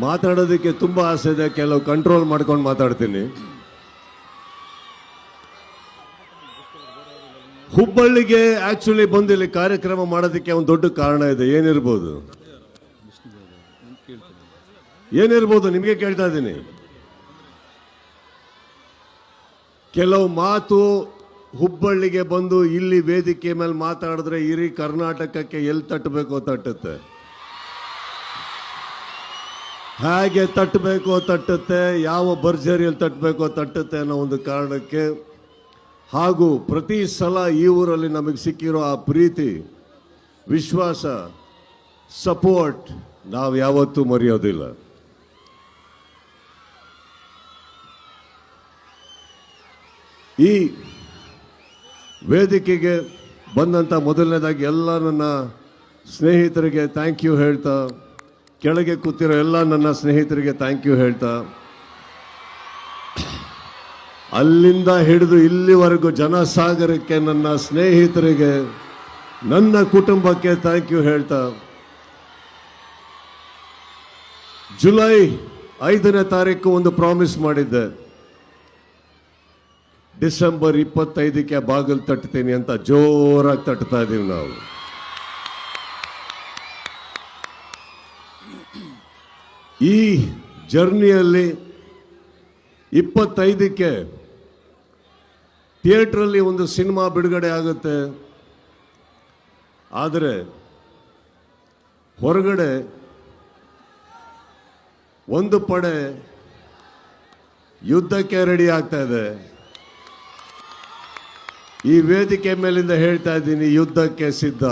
ಮಾತಾಡೋದಕ್ಕೆ ತುಂಬಾ ಆಸೆ ಇದೆ, ಕೆಲವು ಕಂಟ್ರೋಲ್ ಮಾಡ್ಕೊಂಡು ಮಾತಾಡ್ತೀನಿ. ಹುಬ್ಬಳ್ಳಿಗೆ ಆಕ್ಚುಲಿ ಬಂದು ಇಲ್ಲಿ ಕಾರ್ಯಕ್ರಮ ಮಾಡೋದಕ್ಕೆ ಒಂದು ದೊಡ್ಡ ಕಾರಣ ಇದೆ. ಏನಿರ್ಬೋದು ನಿಮಗೆ ಕೇಳ್ತಾ ಇದ್ದೀನಿ. ಕೆಲವು ಮಾತು ಹುಬ್ಬಳ್ಳಿಗೆ ಬಂದು ಇಲ್ಲಿ ವೇದಿಕೆ ಮೇಲೆ ಮಾತಾಡಿದ್ರೆ ಇಡೀ ಕರ್ನಾಟಕಕ್ಕೆ ಎಲ್ಲಿ ತಟ್ಟಬೇಕೋ ತಟ್ಟುತ್ತೆ, ಹೇಗೆ ತಟ್ಟಬೇಕೋ ತಟ್ಟುತ್ತೆ, ಯಾವ ಭರ್ಜರಿಯಲ್ಲಿ ತಟ್ಟಬೇಕೋ ತಟ್ಟುತ್ತೆ ಅನ್ನೋ ಒಂದು ಕಾರಣಕ್ಕೆ, ಹಾಗೂ ಪ್ರತಿ ಸಲ ಈ ಊರಲ್ಲಿ ನಮಗೆ ಸಿಕ್ಕಿರೋ ಆ ಪ್ರೀತಿ, ವಿಶ್ವಾಸ, ಸಪೋರ್ಟ್ ನಾವು ಯಾವತ್ತೂ ಮರೆಯೋದಿಲ್ಲ. ಈ ವೇದಿಕೆಗೆ ಬಂದಂಥ ಮೊದಲನೇದಾಗಿ ಎಲ್ಲ ನನ್ನ ಸ್ನೇಹಿತರಿಗೆ ಥ್ಯಾಂಕ್ ಯು ಹೇಳ್ತಾ, ಕೆಳಗೆ ಕೂತಿರೋ ಎಲ್ಲ ನನ್ನ ಸ್ನೇಹಿತರಿಗೆ ಥ್ಯಾಂಕ್ ಯು ಹೇಳ್ತಾ, ಅಲ್ಲಿಂದ ಹಿಡಿದು ಇಲ್ಲಿವರೆಗೂ ಜನಸಾಗರಕ್ಕೆ, ನನ್ನ ಸ್ನೇಹಿತರಿಗೆ, ನನ್ನ ಕುಟುಂಬಕ್ಕೆ ಥ್ಯಾಂಕ್ ಯು ಹೇಳ್ತಾ, ಜುಲೈ 5ನೇ ತಾರೀಕು ಒಂದು ಪ್ರಾಮಿಸ್ ಮಾಡಿದ್ದೆ, ಡಿಸೆಂಬರ್ 25ಕ್ಕೆ ಬಾಗಿಲು ತಟ್ತೀನಿ ಅಂತ ಜೋರಾಗಿ ತಟ್ತಾ ಇದ್ದೀವಿ ನಾವು. ಈ ಜರ್ನಿಯಲ್ಲಿ 25ಕ್ಕೆ ಥಿಯೇಟ್ರಲ್ಲಿ ಒಂದು ಸಿನಿಮಾ ಬಿಡುಗಡೆ ಆಗುತ್ತೆ. ಆದರೆ ಹೊರಗಡೆ ಒಂದು ಪಡೆ ಯುದ್ಧಕ್ಕೆ ರೆಡಿ ಆಗ್ತಾ ಇದೆ. ಈ ವೇದಿಕೆ ಮೇಲಿಂದ ಹೇಳ್ತಾ ಇದ್ದೀನಿ, ಯುದ್ಧಕ್ಕೆ ಸಿದ್ಧ.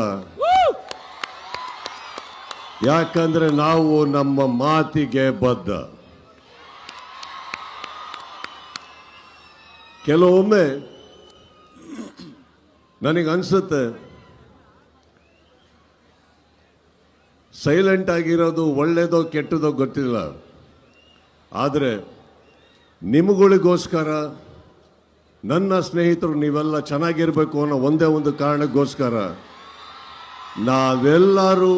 ಯಾಕಂದ್ರೆ ನಾವು ನಮ್ಮ ಮಾತಿಗೆ ಬದ್ಧ. ಕೆಲವೊಮ್ಮೆ ನನಗನ್ಸುತ್ತೆ ಸೈಲೆಂಟ್ ಆಗಿರೋದು ಒಳ್ಳೇದೋ ಕೆಟ್ಟದೋ ಗೊತ್ತಿಲ್ಲ, ಆದರೆ ನಿಮಗಳಿಗೋಸ್ಕರ, ನನ್ನ ಸ್ನೇಹಿತರು ನೀವೆಲ್ಲ ಚೆನ್ನಾಗಿರ್ಬೇಕು ಅನ್ನೋ ಒಂದೇ ಒಂದು ಕಾರಣಕ್ಕೋಸ್ಕರ, ನಾವೆಲ್ಲರೂ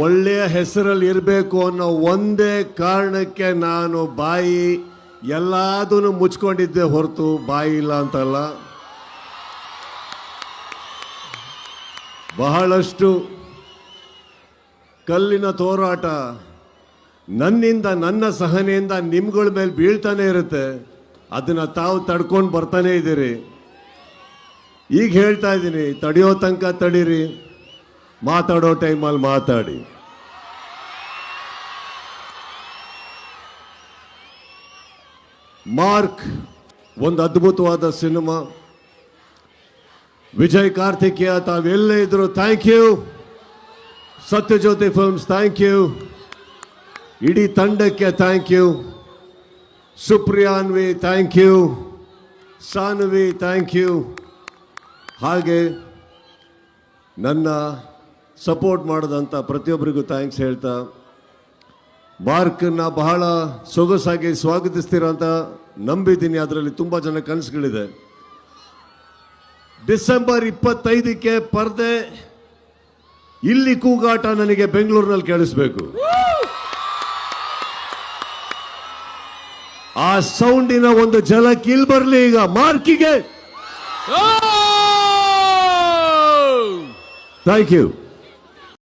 ಒಳ್ಳೆಯ ಹೆಸರಲ್ಲಿ ಇರಬೇಕು ಅನ್ನೋ ಒಂದೇ ಕಾರಣಕ್ಕೆ ನಾನು ಬಾಯಿ ಎಲ್ಲದನ್ನು ಮುಚ್ಕೊಂಡಿದ್ದೆ ಹೊರತು ಬಾಯಿ ಇಲ್ಲ ಅಂತಲ್ಲ. ಬಹಳಷ್ಟು ಕಲ್ಲಿನ ತೋರಾಟ ನನ್ನಿಂದ, ನನ್ನ ಸಹನೆಯಿಂದ ನಿಮ್ಗಳ ಮೇಲೆ ಬೀಳ್ತಾನೆ ಇರುತ್ತೆ. ಅದನ್ನ ತಾವು ತಡ್ಕೊಂಡು ಬರ್ತಾನೆ ಇದ್ದೀರಿ. ಈಗ ಹೇಳ್ತಾ ಇದ್ದೀನಿ, ತಡೆಯೋ ತನಕ ತಡೀರಿ, ಮಾತಾಡೋ ಟೈಮಲ್ಲಿ ಮಾತಾಡಿ. ಮಾರ್ಕ್ ಒಂದು ಅದ್ಭುತವಾದ ಸಿನಿಮಾ. ವಿಜಯ್ ಕಾರ್ತಿಕೇಯ ತಾವೆಲ್ಲೇ ಇದ್ರು thank you. Sathyajyothi films thank you. ಇಡೀ ತಂಡಕ್ಕೆ thank you. Supriyanvi thank you. Sanvi thank you. ಹಾಗೆ ನನ್ನ ಸಪೋರ್ಟ್ ಮಾಡಿದಂಥ ಪ್ರತಿಯೊಬ್ಬರಿಗೂ ಥ್ಯಾಂಕ್ಸ್ ಹೇಳ್ತಾ, ಮಾರ್ಕನ್ನ ಬಹಳ ಸೊಗಸಾಗಿ ಸ್ವಾಗತಿಸ್ತೀರ ಅಂತ ನಂಬಿದ್ದೀನಿ. ಅದರಲ್ಲಿ ತುಂಬ ಜನ ಕನಸುಗಳಿದೆ. ಡಿಸೆಂಬರ್ 25ಕ್ಕೆ ಪರ್ದೆ, ಇಲ್ಲಿ ಕೂಗಾಟ ನನಗೆ ಬೆಂಗಳೂರಿನಲ್ಲಿ ಕೇಳಿಸ್ಬೇಕು. ಆ ಸೌಂಡಿನ ಒಂದು ಝಲಕ್ ಇಲ್ಲಿ ಬರಲಿ ಈಗ ಮಾರ್ಕಿಗೆ. Thank you.